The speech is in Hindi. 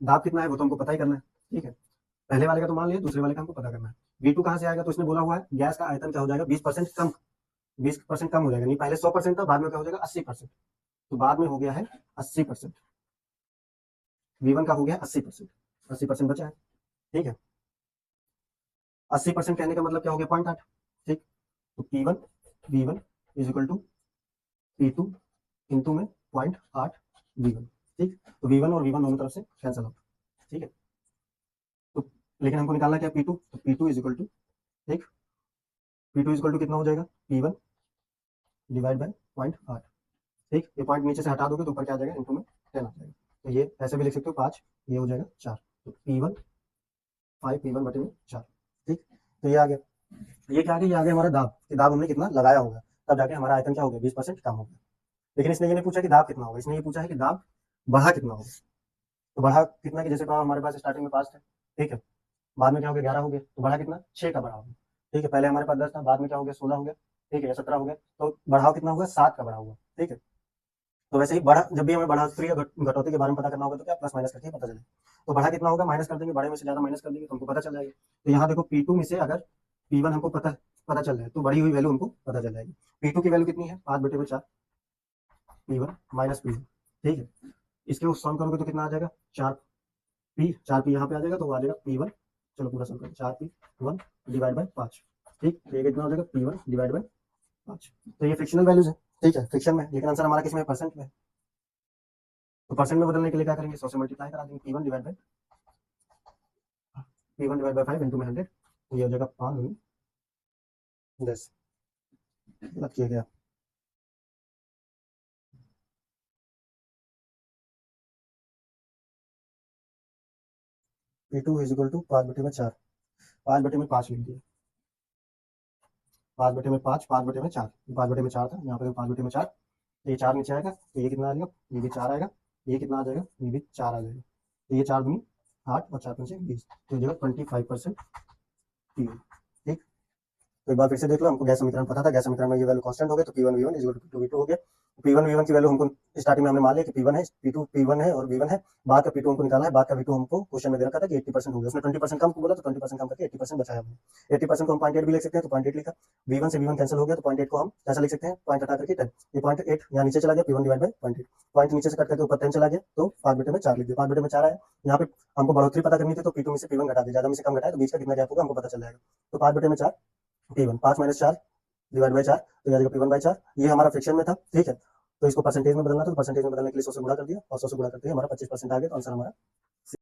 दाब कितना है वो तो हमको पता ही करना है, ठीक है। पहले वाले का तो मान लिया, दूसरे वाले का हमको पता करना है। V2 कहाँ से आएगा, तो इसने बोला हुआ है गैस का आयतन क्या हो जाएगा 20% कम, 20% कम हो जाएगा, नहीं पहले 100% था, बाद में क्या हो जाएगा 80%, तो बाद में हो गया है 80%। V1 का हो गया 80%, 80% बचा है, ठीक है। 80% कहने का मतलब क्या हो गया 0.8, ठीक। तो V1 is equal to P2 into में 0.8 V1, ठीक। तो V1 और V1 दोनों तरफ से कैंसिल आउट, ठीक है। तो लेकिन हमको निकालना क्या P2, तो P2 इज इक्वल टू, ठीक, P2 इज इक्वल टू कितना हो जाएगा P1 डिवाइड बाय 0.8, ठीक। ये पॉइंट नीचे से हटा दोगे तो ऊपर क्या आ जाएगा इंटू में 10 आ जाएगा, तो ये ऐसे भी लिख सकते हो 5, ये हो जाएगा 4, तो P1 5 P1 बटे में 4, ठीक। तो ये आ गया, ये क्या आ गया, ये आ गया हमारा दाब, कि दाब हमने कितना लगाया होगा, तब जाके हमारा आयतन क्या हो गया 20% कम हो गया। लेकिन इसने ये नहीं पूछा कि दाब कितना होगा, इसने ये पूछा है कि दाब बढ़ा कितना होगा। तो बढ़ा कितना, कि जैसे कहा हमारे पास स्टार्टिंग में 5 था, ठीक है, बाद में क्या हो गया 11 हो गया, तो बढ़ा कितना 6 का बढ़ा हो गया, ठीक है। पहले हमारे पास 10 था, बाद में क्या हो गया 16 हो गया, ठीक है, या 17 हो गया, तो बढ़ाव कितना होगा 7 का बढ़ा हुआ, ठीक है। तो वैसे ही बढ़ा, जब भी हमें बढ़ोतरी या घटौती के बारे में पता करना होगा तो क्या प्लस माइनस करके पता चलेगा। तो बढ़ा कितना होगा माइनस कर देंगे, बड़े में से ज्यादा माइनस कर देंगे तो हमको पता चल जाएगा। तो यहाँ देखो P2 में से अगर P1 हमको पता पता चल जाए तो बड़ी हुई वैल्यू हमको पता चल जाएगी। P2 की वैल्यू कितनी है 5/4 P1 माइनस P1, ठीक है। इसके सॉल्व करोगे तो कितना आ जाएगा 4P यहाँ पे आ जाएगा, तो वो आ जाएगा P1, चलो पूरा सॉल्व करो 4P1 डिवाइड बाय 5, ठीक। तो ये कितना हो जाएगा P1 डिवाइड बाय 5। तो ये फ्रिक्शनल वैल्यूज है, ठीक है, फ्रिक्शन में, लेकिन आंसर हमारा किसमें परसेंट में। तो परसेंट में बदलने के लिए क्या करेंगे 100 से मल्टीप्लाई करा देंगे, P1 डिवाइड बाय 5 इंटू में 100, तो ये हो जाएगा 5×10, गलत किया गया। P2 इज इक्वल टू 5/4, 5/5 लिख दिया, 5/5, 5/4, 5/4 था यहाँ पे, 5/4, तो ये 4 नीचे आएगा, तो ये कितना आ जाएगा, ये भी 4 आएगा, ये कितना आ जाएगा, ये भी 4 आ जाएगा, तो ये 4 दूनी 8 और 4 5 20, तो ये 25% P1, ठीक। तो एक बार फिर से देख लो, हमको गैस समीकरण पता था, गैस समीकरण में ये वैल्यू कांस्टेंट हो गया, तो P1 V1 is equal to P2 V2 हो गया। P1 V1 की वैल्यू हमको स्टार्टिंग में हमने मान लिया कि P1 है, P2 P1 है और V1 है, बाद का P2 हमको निकालना है, बाद का V2 हमको क्वेश्चन में दे रखा था कि 80% हो गया, उसने 20% कम को बोला तो 20% कम करके 80% बचाया हमने। 80% को हम 0.8 भी लिख सकते हैं, तो 0.8 लिखा। V1 से V1 कैंसिल हो गया, तो 0.8 को हम कैसा लिख सकते हैं, पॉइंट हटा करके 10, ये 0.8 यहाँ नीचे चला गया, P1 डिवाइड बाय 0.8, पॉइंट नीचे से कट करके ऊपर 10 चला गया, तो 5/4 लिख दिया, 5/4 आया। यहाँ पे हमको बढ़ोतरी पता करनी थी, तो P2 में से P1 घटा दिया, ज्यादा में से कम घटाया तो बीच का कितना गैप होगा हमको पता चल जाएगा, तो 5/4 P1, 5 - 4 डिवाइड बाय 4, तो आ जाएगा P1/4, ये हमारा फ्रिक्शन में था, ठीक है। तो इसको परसेंटेज में बदलना था, तो परसेंटेज में बदलने के लिए 100 से गुणा कर दिया, और 100 से गुणा करते ही हमारा 25% आ गया, तो आंसर हमारा